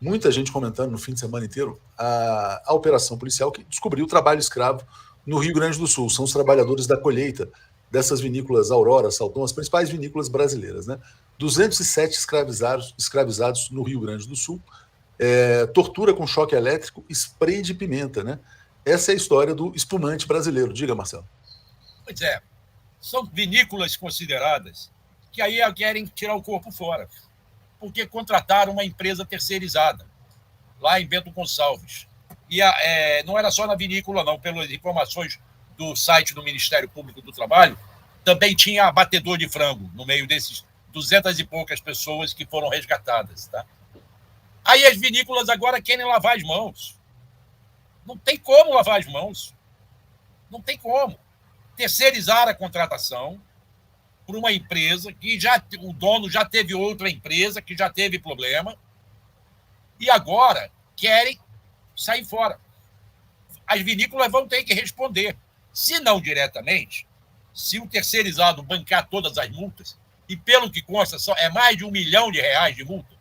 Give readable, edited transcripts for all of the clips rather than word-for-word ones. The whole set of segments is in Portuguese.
muita gente comentando no fim de semana inteiro a operação policial que descobriu o trabalho escravo no Rio Grande do Sul. São os trabalhadores da colheita dessas vinícolas Aurora, Salton, as principais vinícolas brasileiras, né? 207 escravizados no Rio Grande do Sul, tortura com choque elétrico, spray de pimenta, né? Essa é a história do espumante brasileiro. Diga, Marcelo. Pois é, são vinícolas consideradas que aí querem tirar o corpo fora, porque contrataram uma empresa terceirizada, lá em Bento Gonçalves. E não era só na vinícola, não, pelas informações do site do Ministério Público do Trabalho, também tinha abatedor de frango no meio desses 200 e poucas pessoas que foram resgatadas. Tá? Aí as vinícolas agora querem lavar as mãos. Não tem como lavar as mãos. Não tem como. Terceirizar a contratação por uma empresa que o dono já teve outra empresa que já teve problema e agora querem sair fora. As vinícolas vão ter que responder. Se não diretamente, se o terceirizado bancar todas as multas, e pelo que consta, é mais de R$1 milhão de multa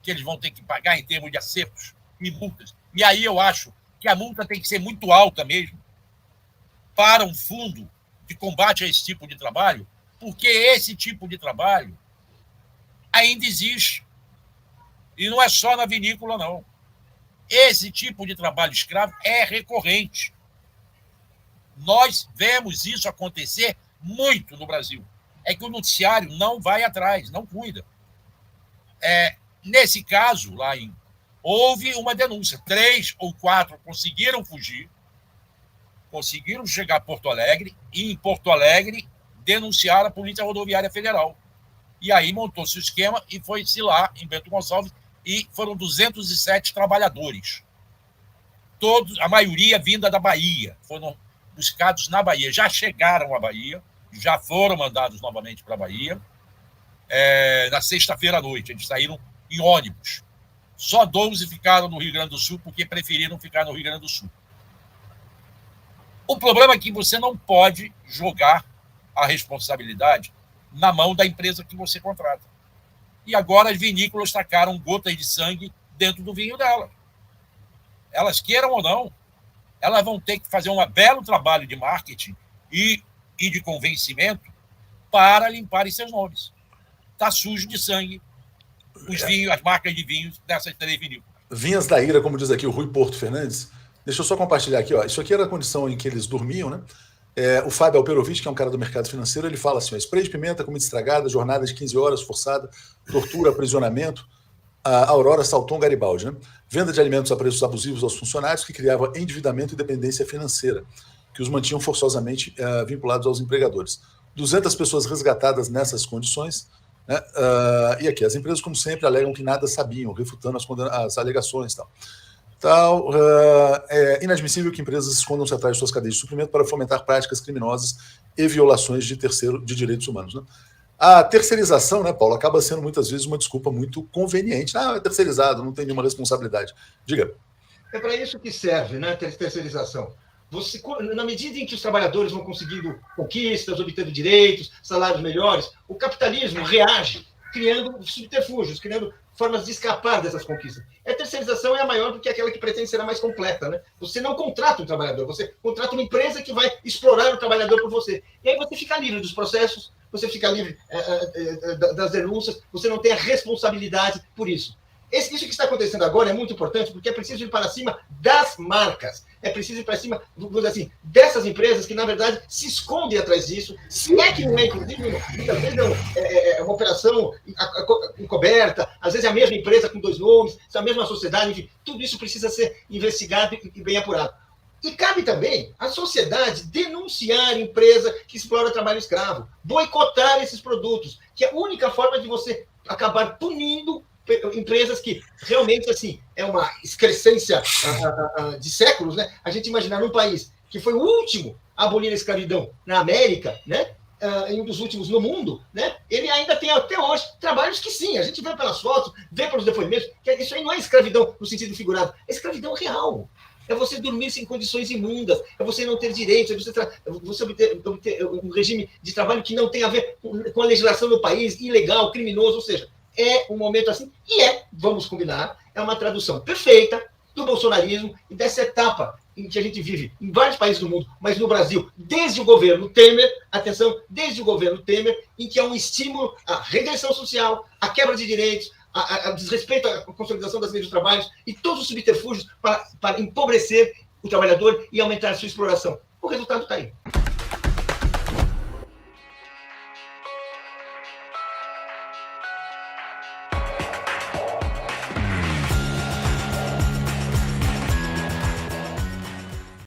que eles vão ter que pagar em termos de acertos e multas. E aí eu acho que a multa tem que ser muito alta mesmo para um fundo de combate a esse tipo de trabalho, porque esse tipo de trabalho ainda existe. E não é só na vinícola, não. Esse tipo de trabalho escravo é recorrente. Nós vemos isso acontecer muito no Brasil. É que o noticiário não vai atrás, não cuida. Nesse caso, houve uma denúncia. 3 ou 4 conseguiram fugir, conseguiram chegar a Porto Alegre, e em Porto Alegre denunciaram a Polícia Rodoviária Federal. E aí montou-se o esquema e foi-se lá em Bento Gonçalves e foram 207 trabalhadores. Todos, a maioria vinda da Bahia, foram buscados na Bahia. Já chegaram à Bahia, já foram mandados novamente para a Bahia. Na sexta-feira à noite, eles saíram em ônibus. Só 12 ficaram no Rio Grande do Sul porque preferiram ficar no Rio Grande do Sul. O problema é que você não pode jogar a responsabilidade na mão da empresa que você contrata. E agora as vinícolas tacaram gotas de sangue dentro do vinho dela. Elas queiram ou não, elas vão ter que fazer um belo trabalho de marketing e de convencimento para limparem seus nomes. Está sujo de sangue os vinhos, as marcas de vinhos dessas 3 vinícolas. Vinhas da ira, como diz aqui o Rui Porto Fernandes. Deixa eu só compartilhar aqui. Ó. Isso aqui era a condição em que eles dormiam, né? O Fábio Alperovitch, que é um cara do mercado financeiro, ele fala assim: spray de pimenta, comida estragada, jornada de 15 horas forçada, tortura, aprisionamento. A Aurora Salton Garibaldi, né? Venda de alimentos a preços abusivos aos funcionários, que criava endividamento e dependência financeira, que os mantinham forçosamente vinculados aos empregadores. 200 pessoas resgatadas nessas condições, né? E aqui, as empresas, como sempre, alegam que nada sabiam, refutando as alegações e tal. É inadmissível que empresas escondam-se atrás de suas cadeias de suprimento para fomentar práticas criminosas e violações de direitos humanos, né? A terceirização, né, Paulo, acaba sendo muitas vezes uma desculpa muito conveniente. É terceirizado, não tem nenhuma responsabilidade. Diga. É para isso que serve, né, terceirização. Na medida em que os trabalhadores vão conseguindo conquistas, obtendo direitos, salários melhores, o capitalismo reage, criando subterfúgios, criando formas de escapar dessas conquistas. A terceirização é a maior porque é aquela que pretende ser a mais completa, né? Você não contrata um trabalhador, você contrata uma empresa que vai explorar o trabalhador por você. E aí você fica livre dos processos, você fica livre das denúncias, você não tem a responsabilidade por isso. Isso que está acontecendo agora é muito importante porque é preciso ir para cima das marcas. É preciso ir para cima, assim, dessas empresas que, na verdade, se escondem atrás disso. Se é que não é, inclusive, muitas vezes é uma operação encoberta, às vezes é a mesma empresa com 2 nomes, é a mesma sociedade, enfim, tudo isso precisa ser investigado e bem apurado. E cabe também à sociedade denunciar a empresa que explora trabalho escravo, boicotar esses produtos, que é a única forma de você acabar punindo empresas que realmente, assim, é uma excrescência de séculos, né? A gente imaginar num país que foi o último a abolir a escravidão na América, né? Um dos últimos no mundo, né? Ele ainda tem até hoje trabalhos que sim, a gente vê pelas fotos, vê pelos depoimentos, que isso aí não é escravidão no sentido figurado, é escravidão real. É você dormir em condições imundas, é você não ter direitos, é você obter um regime de trabalho que não tem a ver com a legislação do país, ilegal, criminoso, ou seja, é um momento assim, e vamos combinar, é uma tradução perfeita do bolsonarismo e dessa etapa em que a gente vive em vários países do mundo, mas no Brasil, desde o governo Temer, atenção, desde o governo Temer, em que há um estímulo à regressão social, à quebra de direitos, a desrespeito à consolidação das leis do trabalho e todos os subterfúgios para empobrecer o trabalhador e aumentar a sua exploração. O resultado está aí.